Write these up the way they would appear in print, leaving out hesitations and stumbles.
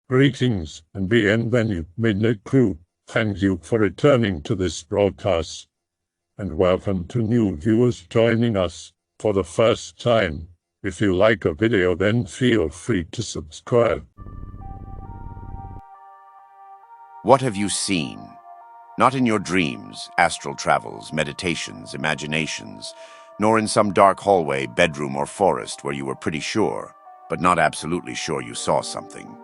Greetings and bienvenue, Midnight Crew. Thank you for returning to this broadcast, and welcome to new viewers joining us for the first time. If you like a video, then feel free to subscribe. What have you seen? Not in your dreams, astral travels, meditations, imaginations, nor in some dark hallway, bedroom, or forest where you were pretty sure, but not absolutely sure you saw something.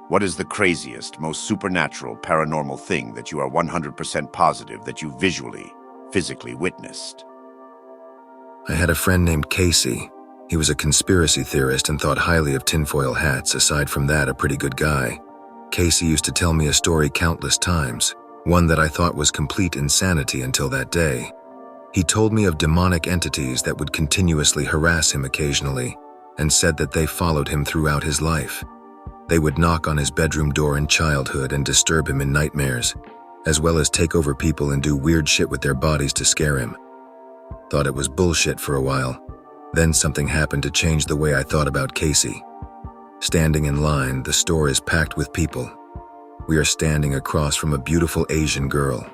What is the craziest, most supernatural, paranormal thing that you are 100% positive that you visually, physically witnessed? I had a friend named Casey. He was a conspiracy theorist and thought highly of tinfoil hats. Aside from that, a pretty good guy. Casey used to tell me a story countless times, one that I thought was complete insanity until that day. He told me of demonic entities that would continuously harass him occasionally, and said that they followed him throughout his life. They would knock on his bedroom door in childhood and disturb him in nightmares, as well as take over people and do weird shit with their bodies to scare him. Thought it was bullshit for a while. Then something happened to change the way I thought about Casey. Standing in line, the store is packed with people. We are standing across from a beautiful Asian girl.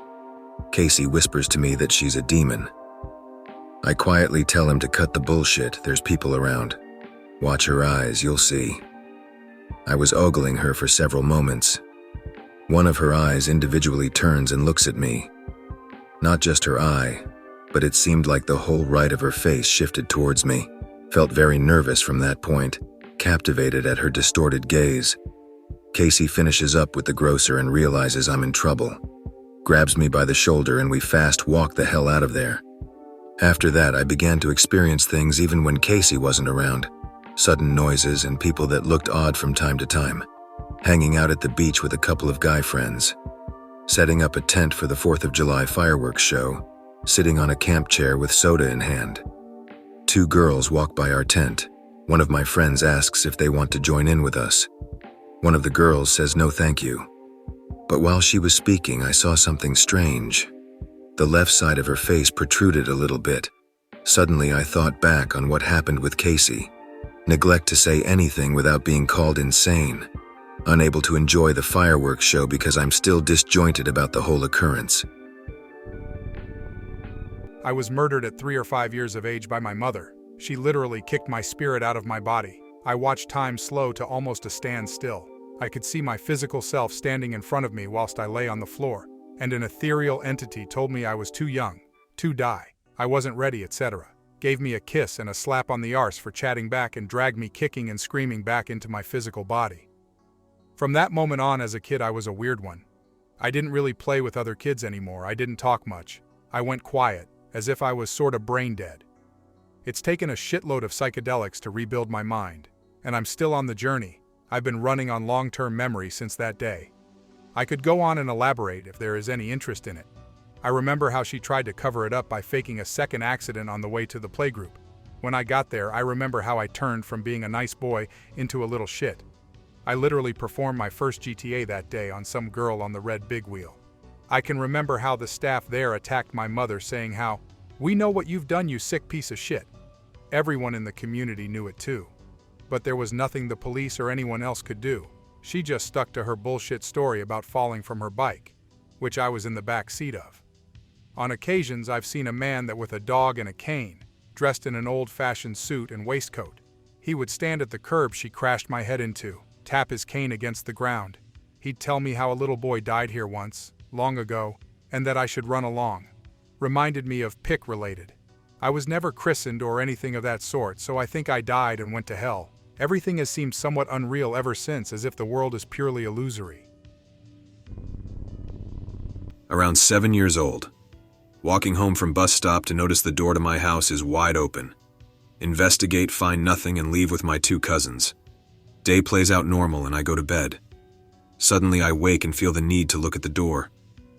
Casey whispers to me that she's a demon. I quietly tell him to cut the bullshit, there's people around. Watch her eyes, you'll see. I was ogling her for several moments. One of her eyes individually turns and looks at me. Not just her eye, but it seemed like the whole right of her face shifted towards me. Felt very nervous from that point, captivated at her distorted gaze. Casey finishes up with the grocer and realizes I'm in trouble. Grabs me by the shoulder and we fast walk the hell out of there. After that, I began to experience things even when Casey wasn't around. Sudden noises and people that looked odd from time to time. Hanging out at the beach with a couple of guy friends. Setting up a tent for the 4th of July fireworks show. Sitting on a camp chair with soda in hand. 2 girls walk by our tent. One of my friends asks if they want to join in with us. One of the girls says no thank you. But while she was speaking, I saw something strange. The left side of her face protruded a little bit. Suddenly I thought back on what happened with Casey. Neglect to say anything without being called insane. Unable to enjoy the fireworks show because I'm still disjointed about the whole occurrence. I was murdered at 3 or 5 years of age by my mother. She literally kicked my spirit out of my body. I watched time slow to almost a standstill. I could see my physical self standing in front of me whilst I lay on the floor, and an ethereal entity told me I was too young, to die, I wasn't ready, etc. Gave me a kiss and a slap on the arse for chatting back and dragged me kicking and screaming back into my physical body. From that moment on as a kid I was a weird one. I didn't really play with other kids anymore, I didn't talk much. I went quiet, as if I was sorta brain dead. It's taken a shitload of psychedelics to rebuild my mind, and I'm still on the journey. I've been running on long-term memory since that day. I could go on and elaborate if there is any interest in it. I remember how she tried to cover it up by faking a second accident on the way to the playgroup. When I got there, I remember how I turned from being a nice boy into a little shit. I literally performed my first GTA that day on some girl on the red big wheel. I can remember how the staff there attacked my mother, saying how, "We know what you've done, you sick piece of shit." Everyone in the community knew it too. But there was nothing the police or anyone else could do. She just stuck to her bullshit story about falling from her bike, which I was in the back seat of. On occasions, I've seen a man that with a dog and a cane, dressed in an old-fashioned suit and waistcoat. He would stand at the curb she crashed my head into, tap his cane against the ground. He'd tell me how a little boy died here once, long ago, and that I should run along. Reminded me of Pick-related. I was never christened or anything of that sort, so I think I died and went to hell. Everything has seemed somewhat unreal ever since, as if the world is purely illusory. Around 7 years old. Walking home from bus stop to notice the door to my house is wide open. Investigate, find nothing, and leave with my 2 cousins. Day plays out normal and I go to bed. Suddenly I wake and feel the need to look at the door.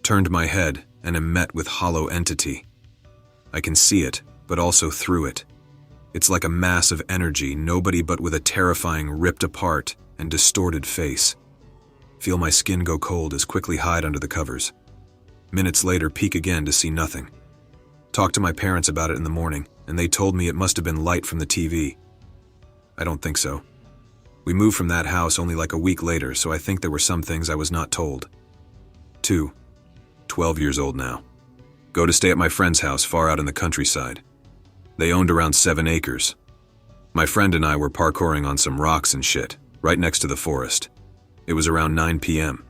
Turned my head and am met with hollow entity. I can see it, but also through it. It's like a mass of energy, nobody but with a terrifying ripped apart and distorted face. Feel my skin go cold as quickly hide under the covers. Minutes later, peek again to see nothing. Talked to my parents about it in the morning, and they told me it must have been light from the TV. I don't think so. We moved from that house only like a week later, so I think there were some things I was not told. 2. 12 years old now. Go to stay at my friend's house far out in the countryside. They owned around 7 acres. My friend and I were parkouring on some rocks and shit, right next to the forest. It was around 9 p.m.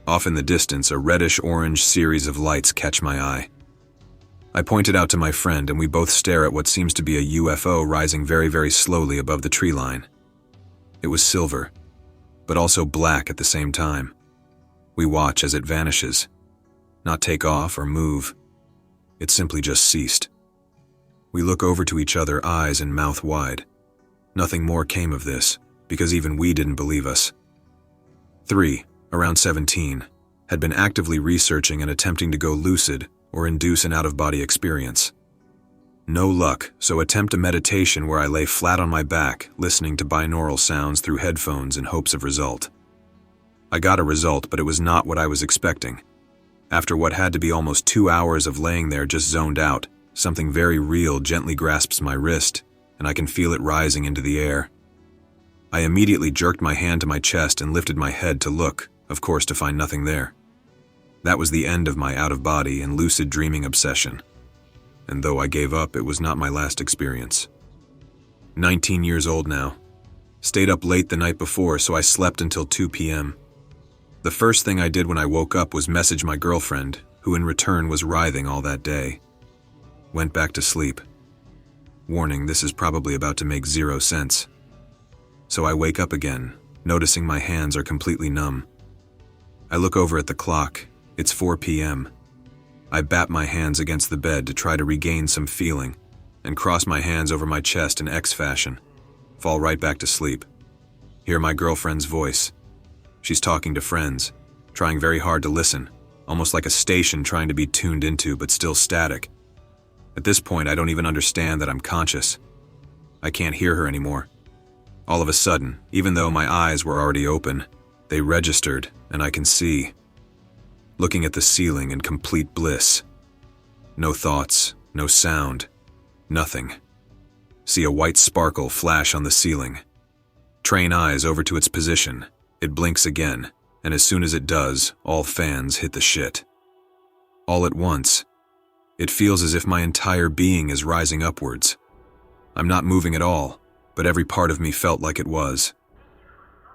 Off in the distance, a reddish-orange series of lights catch my eye. I point it out to my friend, and we both stare at what seems to be a UFO rising very, very slowly above the tree line. It was silver, but also black at the same time. We watch as it vanishes. Not take off or move. It simply just ceased. We look over to each other, eyes and mouth wide. Nothing more came of this, because even we didn't believe us. 3, around 17, had been actively researching and attempting to go lucid or induce an out-of-body experience. No luck, so attempt a meditation where I lay flat on my back, listening to binaural sounds through headphones in hopes of result. I got a result, but it was not what I was expecting. After what had to be almost 2 hours of laying there just zoned out, something very real gently grasps my wrist, and I can feel it rising into the air. I immediately jerked my hand to my chest and lifted my head to look, of course to find nothing there. That was the end of my out-of-body and lucid dreaming obsession. And though I gave up, it was not my last experience. 19 years old now. Stayed up late the night before, so I slept until 2 p.m. The first thing I did when I woke up was message my girlfriend, who in return was writhing all that day. Went back to sleep. Warning, this is probably about to make 0 sense. So I wake up again, noticing my hands are completely numb. I look over at the clock. It's 4 p.m. I bat my hands against the bed to try to regain some feeling, and cross my hands over my chest in X fashion. Fall right back to sleep. Hear my girlfriend's voice. She's talking to friends, trying very hard to listen, almost like a station trying to be tuned into but still static. At this point, I don't even understand that I'm conscious. I can't hear her anymore. All of a sudden, even though my eyes were already open, they registered, and I can see. Looking at the ceiling in complete bliss. No thoughts, no sound, nothing. See a white sparkle flash on the ceiling. Train eyes over to its position. It blinks again, and as soon as it does, all fans hit the shit. All at once. It feels as if my entire being is rising upwards. I'm not moving at all, but every part of me felt like it was.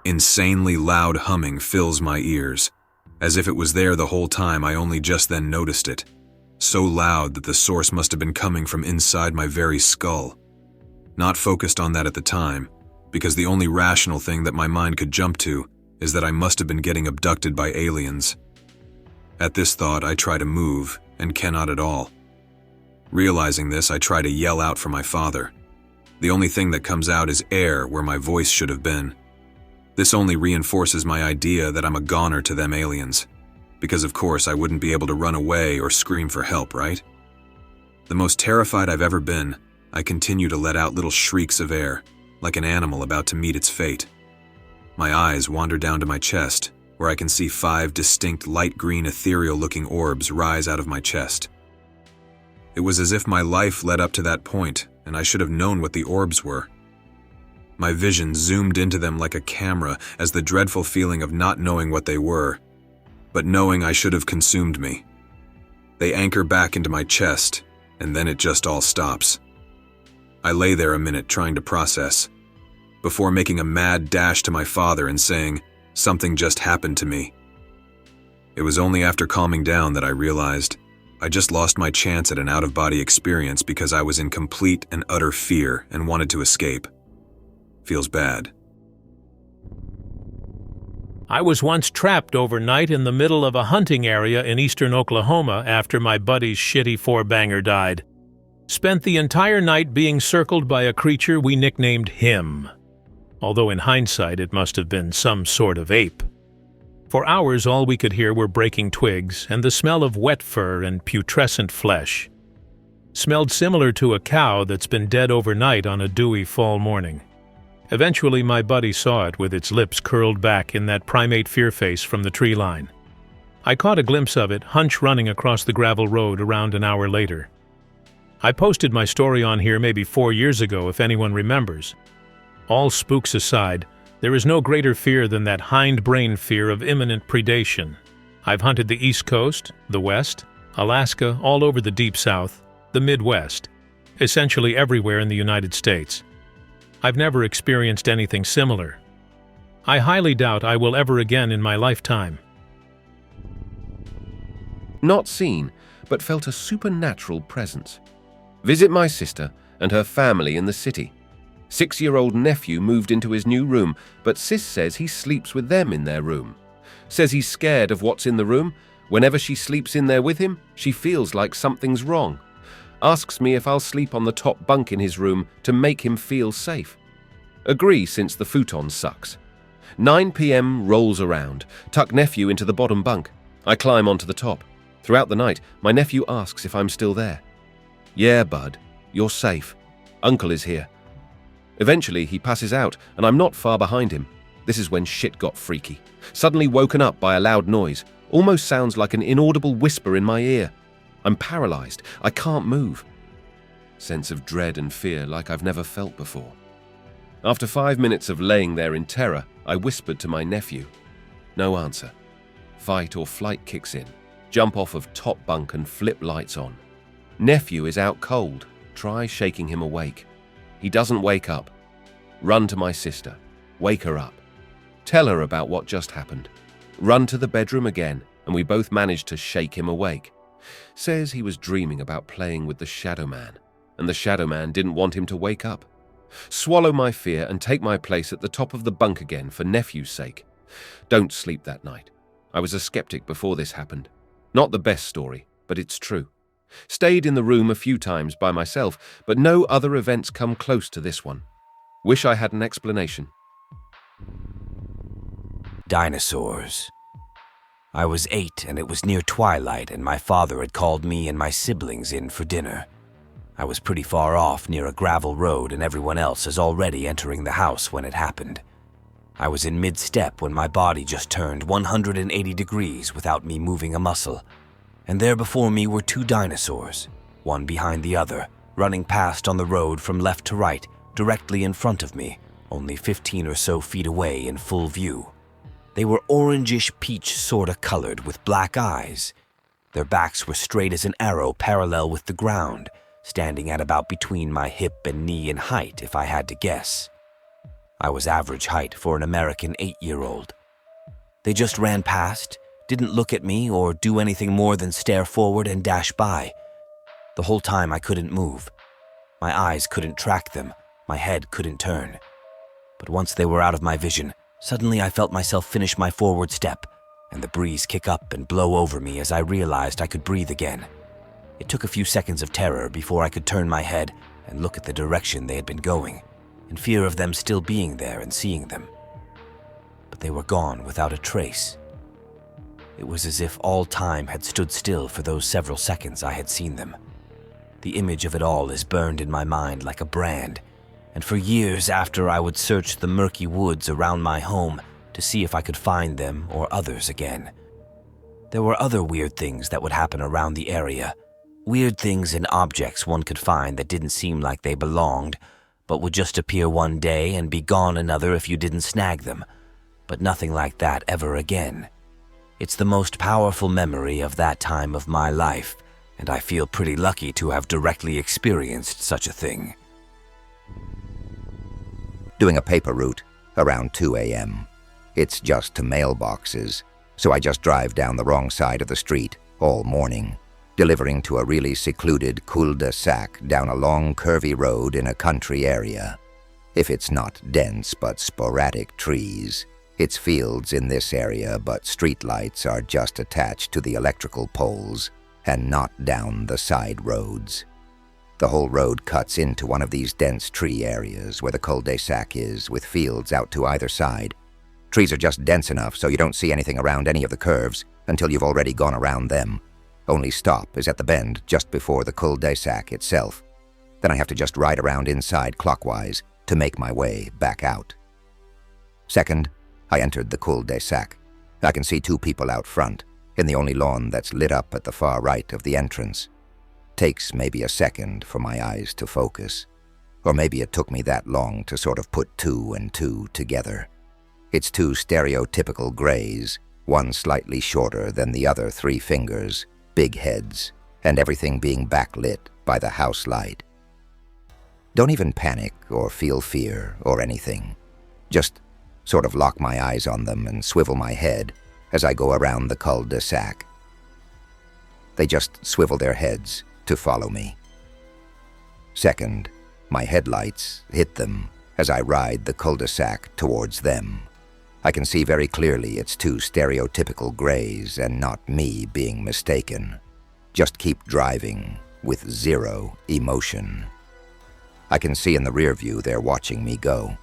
Insanely loud humming fills my ears, as if it was there the whole time. I only just then noticed it. So loud that the source must have been coming from inside my very skull. Not focused on that at the time, because the only rational thing that my mind could jump to is that I must have been getting abducted by aliens. At this thought, I try to move, and cannot at all. Realizing this, I try to yell out for my father. The only thing that comes out is air where my voice should have been. This only reinforces my idea that I'm a goner to them aliens, because of course I wouldn't be able to run away or scream for help, right? The most terrified I've ever been, I continue to let out little shrieks of air, like an animal about to meet its fate. My eyes wander down to my chest, where I can see 5 distinct light green ethereal-looking orbs rise out of my chest. It was as if my life led up to that point, and I should have known what the orbs were. My vision zoomed into them like a camera as the dreadful feeling of not knowing what they were, but knowing I should have consumed me. They anchor back into my chest, and then it just all stops. I lay there a minute trying to process, before making a mad dash to my father and saying, "Something just happened to me." It was only after calming down that I realized I just lost my chance at an out-of-body experience because I was in complete and utter fear and wanted to escape. Feels bad. I was once trapped overnight in the middle of a hunting area in eastern Oklahoma after my buddy's shitty 4-banger died. Spent the entire night being circled by a creature we nicknamed Him. Although in hindsight it must have been some sort of ape. For hours all we could hear were breaking twigs and the smell of wet fur and putrescent flesh. Smelled similar to a cow that's been dead overnight on a dewy fall morning. Eventually my buddy saw it with its lips curled back in that primate fear face from the tree line. I caught a glimpse of it, hunch running across the gravel road around an hour later. I posted my story on here maybe 4 years ago if anyone remembers. All spooks aside, There is no greater fear than that hindbrain fear of imminent predation. I've hunted the East Coast, the West, Alaska, all over the Deep South, the Midwest, essentially everywhere in the United States. I've never experienced anything similar. I highly doubt I will ever again in my lifetime. Not seen, but felt a supernatural presence. Visit my sister and her family in the city. 6-year-old nephew moved into his new room, but sis says he sleeps with them in their room. Says he's scared of what's in the room. Whenever she sleeps in there with him, she feels like something's wrong. Asks me if I'll sleep on the top bunk in his room to make him feel safe. Agree since the futon sucks. 9 p.m. rolls around, tuck nephew into the bottom bunk. I climb onto the top. Throughout the night, my nephew asks if I'm still there. Yeah, bud, you're safe. Uncle is here. Eventually, he passes out, and I'm not far behind him. This is when shit got freaky. Suddenly woken up by a loud noise. Almost sounds like an inaudible whisper in my ear. I'm paralyzed. I can't move. Sense of dread and fear like I've never felt before. After 5 minutes of laying there in terror, I whispered to my nephew. No answer. Fight or flight kicks in. Jump off of top bunk and flip lights on. Nephew is out cold. Try shaking him awake. He doesn't wake up. Run to my sister. Wake her up. Tell her about what just happened. Run to the bedroom again, and we both managed to shake him awake. Says he was dreaming about playing with the Shadow Man, and the Shadow Man didn't want him to wake up. Swallow my fear and take my place at the top of the bunk again for nephew's sake. Don't sleep that night. I was a skeptic before this happened. Not the best story, but it's true. Stayed in the room a few times by myself, but no other events come close to this one. Wish I had an explanation. Dinosaurs. I was 8 and it was near twilight and my father had called me and my siblings in for dinner. I was pretty far off near a gravel road and everyone else is already entering the house when it happened. I was in mid-step when my body just turned 180 degrees without me moving a muscle. And there before me were 2 dinosaurs, one behind the other, running past on the road from left to right, directly in front of me, only 15 or so feet away in full view. They were orangish peach sorta colored with black eyes. Their backs were straight as an arrow parallel with the ground, standing at about between my hip and knee in height if I had to guess. I was average height for an American 8-year-old. They just ran past, didn't look at me or do anything more than stare forward and dash by. The whole time I couldn't move. My eyes couldn't track them, my head couldn't turn. But once they were out of my vision, suddenly I felt myself finish my forward step, and the breeze kick up and blow over me as I realized I could breathe again. It took a few seconds of terror before I could turn my head and look at the direction they had been going, in fear of them still being there and seeing them. But they were gone without a trace. It was as if all time had stood still for those several seconds I had seen them. The image of it all is burned in my mind like a brand, and for years after I would search the murky woods around my home to see if I could find them or others again. There were other weird things that would happen around the area. Weird things and objects one could find that didn't seem like they belonged, but would just appear one day and be gone another if you didn't snag them. But nothing like that ever again. It's the most powerful memory of that time of my life, and I feel pretty lucky to have directly experienced such a thing. Doing a paper route around 2 a.m. It's just to mailboxes, so I just drive down the wrong side of the street all morning, delivering to a really secluded cul-de-sac down a long curvy road in a country area. If it's not dense but sporadic trees, it's fields in this area, but streetlights are just attached to the electrical poles and not down the side roads. The whole road cuts into one of these dense tree areas where the cul-de-sac is, with fields out to either side. Trees are just dense enough so you don't see anything around any of the curves until you've already gone around them. Only stop is at the bend just before the cul-de-sac itself. Then I have to just ride around inside clockwise to make my way back out. Second, I entered the cul-de-sac. I can see 2 people out front, in the only lawn that's lit up at the far right of the entrance. Takes maybe a second for my eyes to focus. Or maybe it took me that long to sort of put 2 and 2 together. It's two stereotypical grays, one slightly shorter than the other 3 fingers, big heads, and everything being backlit by the house light. Don't even panic or feel fear or anything. Just sort of lock my eyes on them and swivel my head as I go around the cul-de-sac. They just swivel their heads to follow me. Second, my headlights hit them as I ride the cul-de-sac towards them. I can see very clearly it's two stereotypical grays and not me being mistaken. Just keep driving with 0 emotion. I can see in the rear view they're watching me go.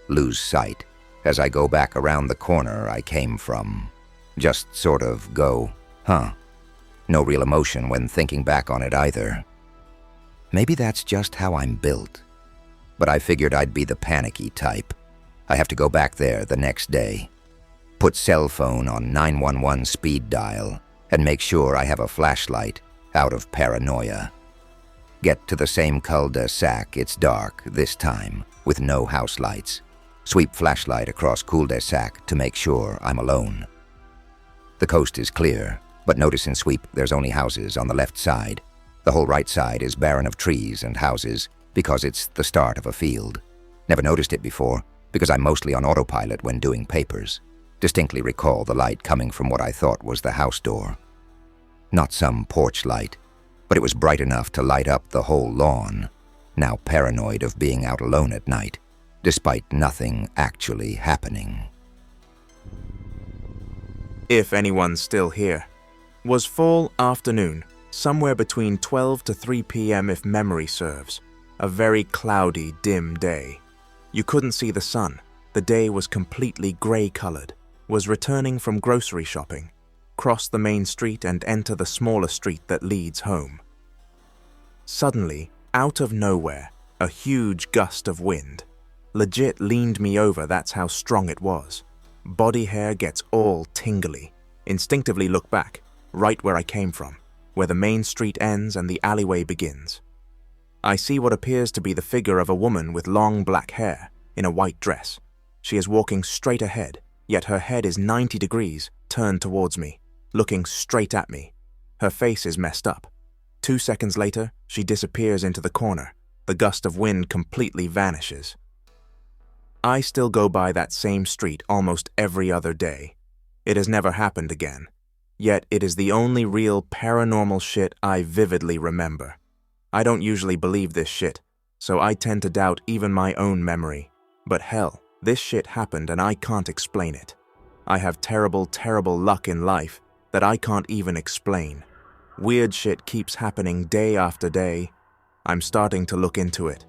Lose sight as I go back around the corner I came from. Just sort of go, huh? No real emotion when thinking back on it either. Maybe that's just how I'm built. But I figured I'd be the panicky type. I have to go back there the next day. Put cell phone on 911 speed dial and make sure I have a flashlight out of paranoia. Get to the same cul-de-sac, it's dark this time, with no house lights. Sweep flashlight across cul-de-sac to make sure I'm alone. The coast is clear, but notice in sweep there's only houses on the left side. The whole right side is barren of trees and houses because it's the start of a field. Never noticed it before because I'm mostly on autopilot when doing papers. Distinctly recall the light coming from what I thought was the house door. Not some porch light, but it was bright enough to light up the whole lawn. Now paranoid of being out alone at night, despite nothing actually happening. If anyone's still here, was fall afternoon, somewhere between 12 to 3 p.m. if memory serves. A very cloudy, dim day. You couldn't see the sun. The day was completely grey-colored. Was returning from grocery shopping. Cross the main street and enter the smaller street that leads home. Suddenly, out of nowhere, a huge gust of wind. Legit leaned me over, that's how strong it was. Body hair gets all tingly. Instinctively look back, right where I came from, where the main street ends and the alleyway begins. I see what appears to be the figure of a woman with long black hair, in a white dress. She is walking straight ahead, yet her head is 90 degrees, turned towards me, looking straight at me. Her face is messed up. 2 seconds later, she disappears into the corner. The gust of wind completely vanishes. I still go by that same street almost every other day. It has never happened again. Yet it is the only real paranormal shit I vividly remember. I don't usually believe this shit, so I tend to doubt even my own memory. But hell, this shit happened and I can't explain it. I have terrible, terrible luck in life that I can't even explain. Weird shit keeps happening day after day. I'm starting to look into it.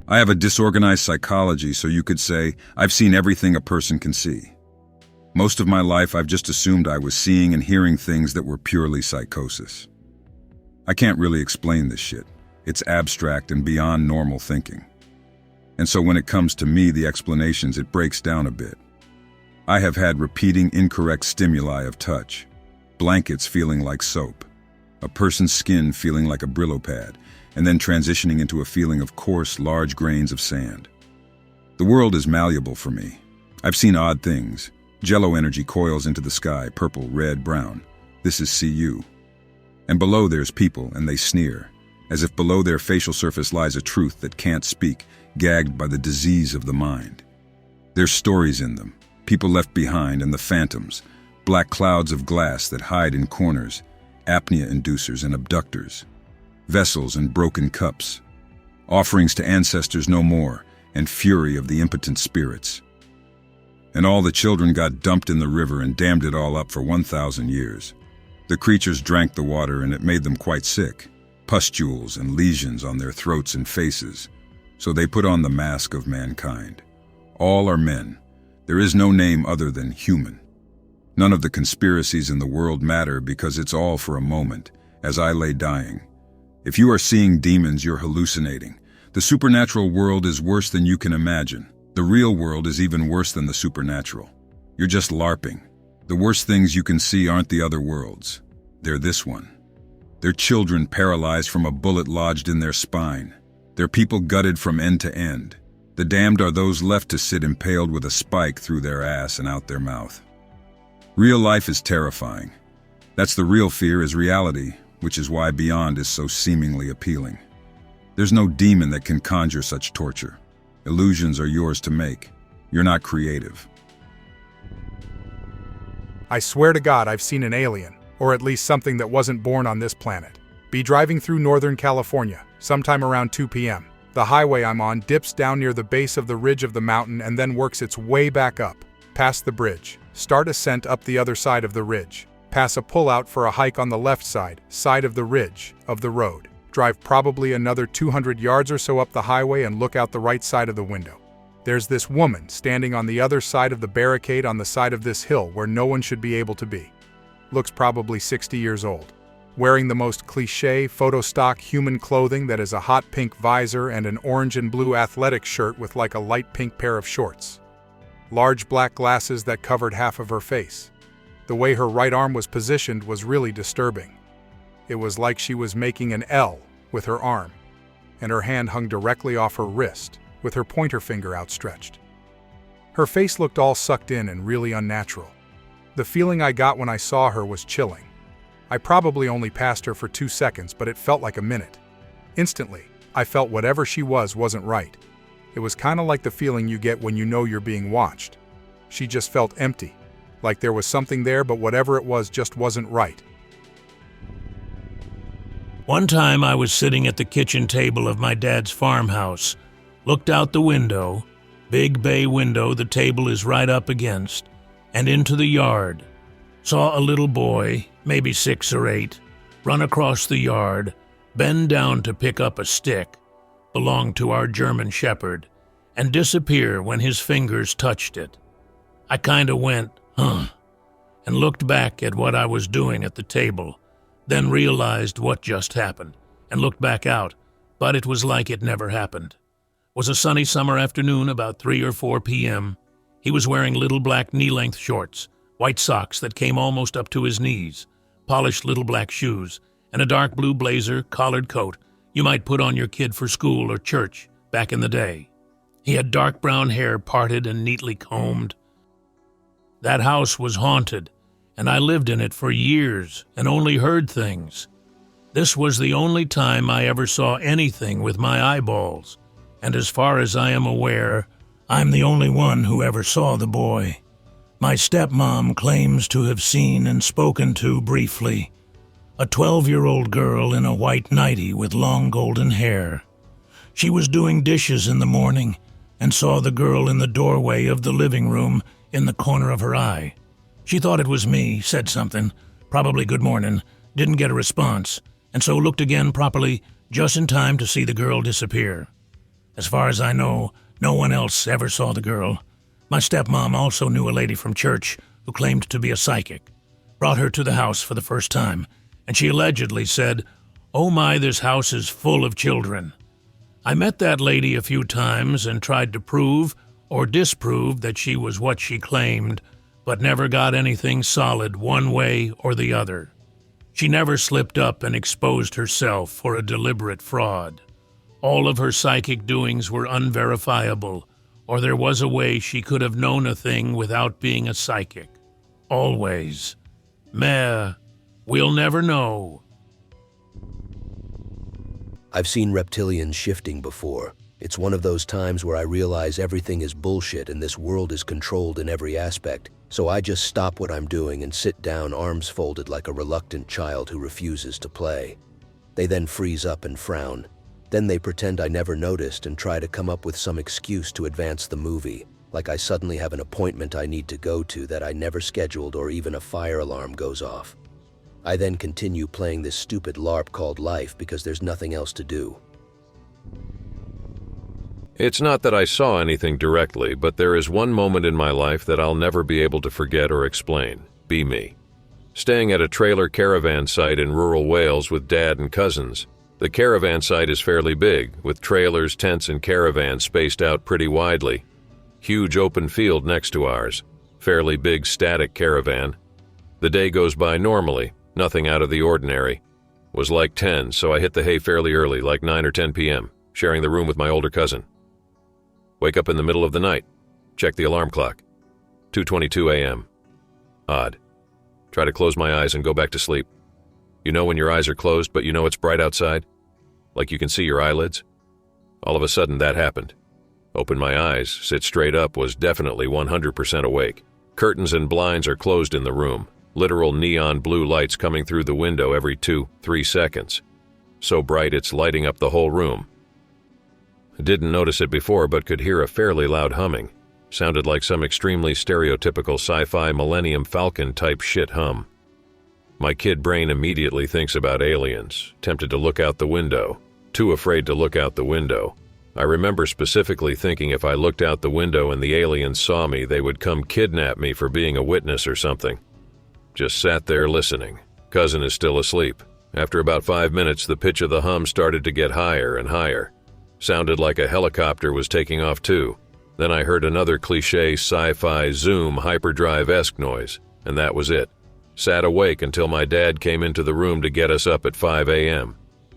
I have a disorganized psychology, so you could say I've seen everything a person can see. Most of my life I've just assumed I was seeing and hearing things that were purely psychosis. I can't really explain this shit. It's abstract and beyond normal thinking. And so when it comes to me, the explanations, it breaks down a bit. I have had repeating incorrect stimuli of touch, blankets feeling like soap, a person's skin feeling like a Brillo pad, and then transitioning into a feeling of coarse, large grains of sand. The world is malleable for me. I've seen odd things. Jello energy coils into the sky, purple, red, brown. This is CU. And below there's people, and they sneer, as if below their facial surface lies a truth that can't speak, gagged by the disease of the mind. There's stories in them, people left behind and the phantoms, black clouds of glass that hide in corners, apnea inducers and abductors, vessels and broken cups, offerings to ancestors no more, and fury of the impotent spirits. And all the children got dumped in the river and dammed it all up for 1,000 years. The creatures drank the water and it made them quite sick, pustules and lesions on their throats and faces. So they put on the mask of mankind. All are men. There is no name other than human. None of the conspiracies in the world matter because it's all for a moment, as I lay dying. If you are seeing demons, you're hallucinating. The supernatural world is worse than you can imagine. The real world is even worse than the supernatural. You're just LARPing. The worst things you can see aren't the other worlds. They're this one. They're children paralyzed from a bullet lodged in their spine. They're people gutted from end to end. The damned are those left to sit impaled with a spike through their ass and out their mouth. Real life is terrifying. That's the real fear is reality, which is why Beyond is so seemingly appealing. There's no demon that can conjure such torture. Illusions are yours to make. You're not creative. I swear to God I've seen an alien, or at least something that wasn't born on this planet. Be driving through Northern California, sometime around 2 p.m. The highway I'm on dips down near the base of the ridge of the mountain and then works its way back up, past the bridge. Start ascent up the other side of the ridge. Pass a pullout for a hike on the left side of the ridge, of the road. Drive probably another 200 yards or so up the highway and look out the right side of the window. There's this woman standing on the other side of the barricade on the side of this hill where no one should be able to be. Looks probably 60 years old. Wearing the most cliché, photo-stock human clothing that is a hot pink visor and an orange and blue athletic shirt with like a light pink pair of shorts. Large black glasses that covered half of her face. The way her right arm was positioned was really disturbing. It was like she was making an L with her arm, and her hand hung directly off her wrist, with her pointer finger outstretched. Her face looked all sucked in and really unnatural. The feeling I got when I saw her was chilling. I probably only passed her for 2 seconds, but it felt like a minute. Instantly, I felt whatever she wasn't right. It was kind of like the feeling you get when you know you're being watched. She just felt empty, like there was something there, but whatever it was just wasn't right. One time I was sitting at the kitchen table of my dad's farmhouse, looked out the window, big bay window the table is right up against, and into the yard. Saw a little boy, maybe 6 or 8, run across the yard, bend down to pick up a stick, belonged to our German shepherd, and disappear when his fingers touched it. I kinda went, huh, and looked back at what I was doing at the table, then realized what just happened, and looked back out, but it was like it never happened. It was a sunny summer afternoon about 3 or 4 p.m. He was wearing little black knee-length shorts, white socks that came almost up to his knees, polished little black shoes, and a dark blue blazer, collared coat you might put on your kid for school or church back in the day. He had dark brown hair parted and neatly combed. That house was haunted, and I lived in it for years and only heard things. This was the only time I ever saw anything with my eyeballs, and as far as I am aware, I'm the only one who ever saw the boy. My stepmom claims to have seen and spoken to briefly a 12-year-old girl in a white nightie with long golden hair. She was doing dishes in the morning and saw the girl in the doorway of the living room in the corner of her eye. She thought it was me, said something, probably good morning, didn't get a response, and so looked again properly just in time to see the girl disappear. As far as I know, no one else ever saw the girl. My stepmom also knew a lady from church who claimed to be a psychic. Brought her to the house for the first time, and she allegedly said, "Oh my, this house is full of children." I met that lady a few times and tried to prove or disprove that she was what she claimed, but never got anything solid one way or the other. She never slipped up and exposed herself for a deliberate fraud. All of her psychic doings were unverifiable, or there was a way she could have known a thing without being a psychic. Always. Meh, we'll never know. I've seen reptilians shifting before. It's one of those times where I realize everything is bullshit and this world is controlled in every aspect, so I just stop what I'm doing and sit down, arms folded like a reluctant child who refuses to play. They then freeze up and frown. Then they pretend I never noticed and try to come up with some excuse to advance the movie, like I suddenly have an appointment I need to go to that I never scheduled or even a fire alarm goes off. I then continue playing this stupid LARP called Life because there's nothing else to do. It's not that I saw anything directly, but there is one moment in my life that I'll never be able to forget or explain. Be me. Staying at a trailer caravan site in rural Wales with Dad and cousins. The caravan site is fairly big, with trailers, tents, and caravans spaced out pretty widely. Huge open field next to ours. Fairly big static caravan. The day goes by normally, nothing out of the ordinary. Was like 10, so I hit the hay fairly early, like 9 or 10 p.m., sharing the room with my older cousin. Wake up in the middle of the night. Check the alarm clock. 2:22 a.m. Odd. Try to close my eyes and go back to sleep. You know when your eyes are closed, but you know it's bright outside? Like you can see your eyelids? All of a sudden, that happened. Open my eyes, sit straight up, was definitely 100% awake. Curtains and blinds are closed in the room. Literal neon blue lights coming through the window every 2-3 seconds. So bright it's lighting up the whole room. I didn't notice it before, but could hear a fairly loud humming. Sounded like some extremely stereotypical sci-fi Millennium Falcon type shit hum. My kid brain immediately thinks about aliens, tempted to look out the window, too afraid to look out the window. I remember specifically thinking if I looked out the window and the aliens saw me, they would come kidnap me for being a witness or something. Just sat there listening. Cousin is still asleep. After about 5 minutes, the pitch of the hum started to get higher and higher. Sounded like a helicopter was taking off too. Then I heard another cliche sci-fi Zoom hyperdrive-esque noise, and that was it. Sat awake until my dad came into the room to get us up at 5 a.m.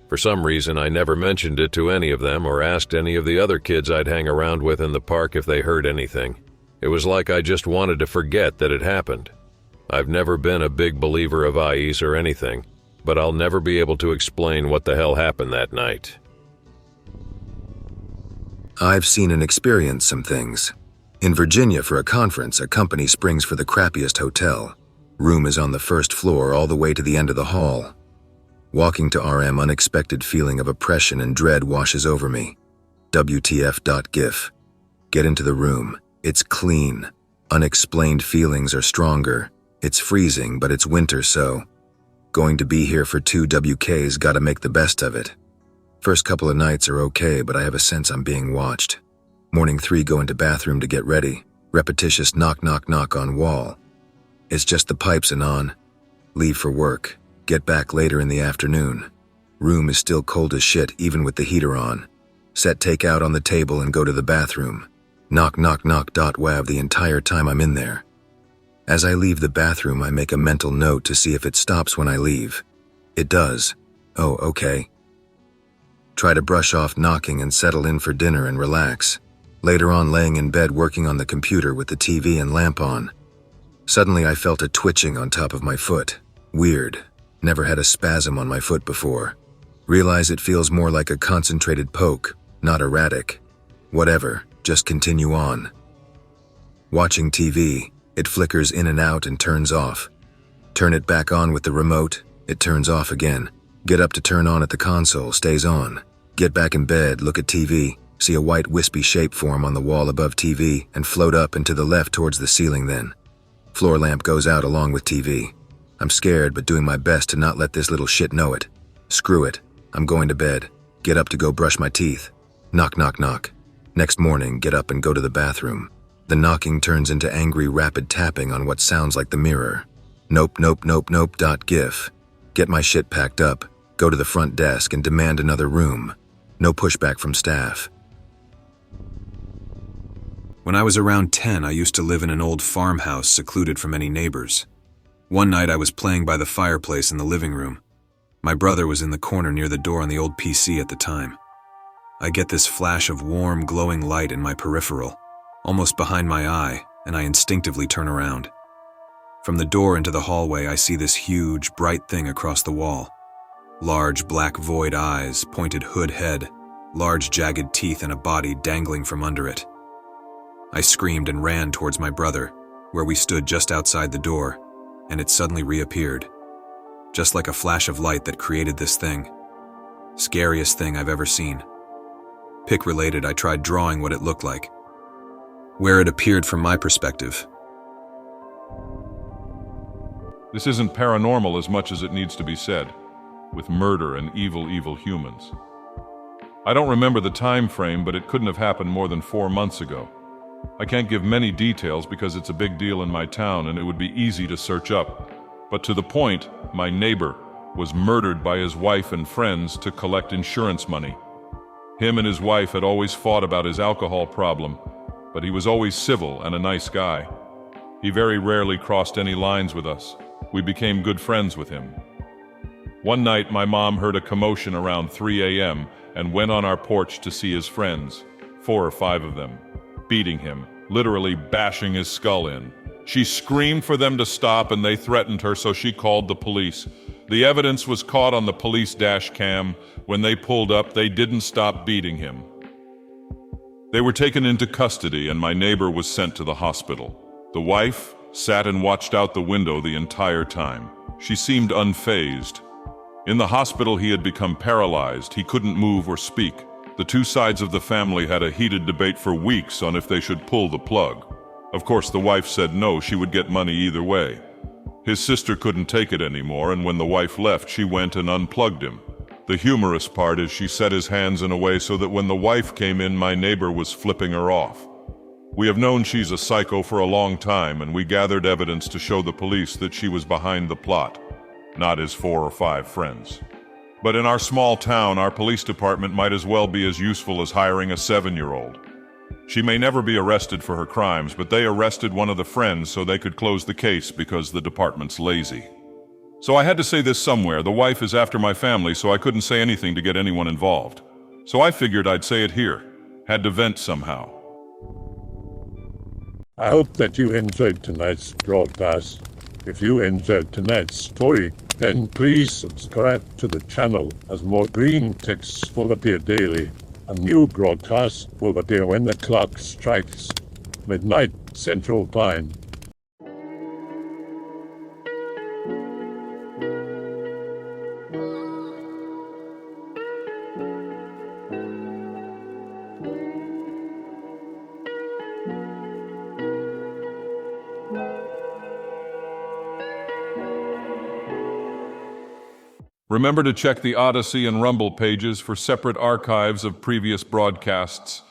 For some reason, I never mentioned it to any of them or asked any of the other kids I'd hang around with in the park if they heard anything. It was like I just wanted to forget that it happened. I've never been a big believer of AIs or anything, but I'll never be able to explain what the hell happened that night. I've seen and experienced some things. In Virginia for a conference, a company springs for the crappiest hotel. Room is on the first floor all the way to the end of the hall. Walking to RM, unexpected feeling of oppression and dread washes over me. WTF.gif. Get into the room. It's clean. Unexplained feelings are stronger. It's freezing, but it's winter, so going to be here for 2 WKs, gotta make the best of it. First couple of nights are okay, but I have a sense I'm being watched. Morning 3, go into bathroom to get ready. Repetitious knock knock knock on wall. It's just the pipes and on. Leave for work. Get back later in the afternoon. Room is still cold as shit even with the heater on. Set takeout on the table and go to the bathroom. Knock knock knock. Wav the entire time I'm in there. As I leave the bathroom, I make a mental note to see if it stops when I leave. It does. Oh, okay. Try to brush off knocking and settle in for dinner and relax. Later on, laying in bed working on the computer with the TV and lamp on. Suddenly I felt a twitching on top of my foot. Weird. Never had a spasm on my foot before. Realize it feels more like a concentrated poke, not erratic. Whatever, just continue on. Watching TV, it flickers in and out and turns off. Turn it back on with the remote, it turns off again. Get up to turn on at the console, stays on. Get back in bed, look at TV, see a white wispy shape form on the wall above TV and float up and to the left towards the ceiling then. Floor lamp goes out along with TV. I'm scared but doing my best to not let this little shit know it. Screw it, I'm going to bed. Get up to go brush my teeth. Knock knock knock. Next morning, get up and go to the bathroom. The knocking turns into angry rapid tapping on what sounds like the mirror. Nope. GIF. Get my shit packed up. Go to the front desk and demand another room. No pushback from staff. When I was around 10, I used to live in an old farmhouse secluded from any neighbors. One night I was playing by the fireplace in the living room. My brother was in the corner near the door on the old PC at the time. I get this flash of warm, glowing light in my peripheral, almost behind my eye, and I instinctively turn around. From the door into the hallway, I see this huge, bright thing across the wall. Large, black void eyes, pointed hood head, large jagged teeth and a body dangling from under it. I screamed and ran towards my brother, where we stood just outside the door, and it suddenly reappeared. Just like a flash of light that created this thing. Scariest thing I've ever seen. Pic related, I tried drawing what it looked like. Where it appeared from my perspective. This isn't paranormal as much as it needs to be said, with murder and evil humans. I don't remember the time frame, but it couldn't have happened more than 4 months ago. I can't give many details because it's a big deal in my town and it would be easy to search up. But to the point, my neighbor was murdered by his wife and friends to collect insurance money. Him and his wife had always fought about his alcohol problem, but he was always civil and a nice guy. He very rarely crossed any lines with us. We became good friends with him. One night, my mom heard a commotion around 3 a.m. and went on our porch to see his friends, 4 or 5 of them. beating him, literally bashing his skull in. She screamed for them to stop and they threatened her, so she called the police. The evidence was caught on the police dash cam. When they pulled up, they didn't stop beating him. They were taken into custody and my neighbor was sent to the hospital. The wife sat and watched out the window the entire time. She seemed unfazed. In the hospital, he had become paralyzed. He couldn't move or speak. The two sides of the family had a heated debate for weeks on if they should pull the plug. Of course, the wife said no, she would get money either way. His sister couldn't take it anymore, and when the wife left, she went and unplugged him. The humorous part is she set his hands in a way so that when the wife came in, my neighbor was flipping her off. We have known she's a psycho for a long time, and we gathered evidence to show the police that she was behind the plot, not his 4 or 5 friends. But in our small town, our police department might as well be as useful as hiring a 7-year-old. She may never be arrested for her crimes, but they arrested one of the friends so they could close the case because the department's lazy. So I had to say this somewhere. The wife is after my family, so I couldn't say anything to get anyone involved. So I figured I'd say it here. Had to vent somehow. I hope that you enjoyed tonight's broadcast. If you enjoyed tonight's story, then please subscribe to the channel as more Greentext will appear daily. A new broadcast will appear when the clock strikes midnight Central Time. Remember to check the Odyssey and Rumble pages for separate archives of previous broadcasts.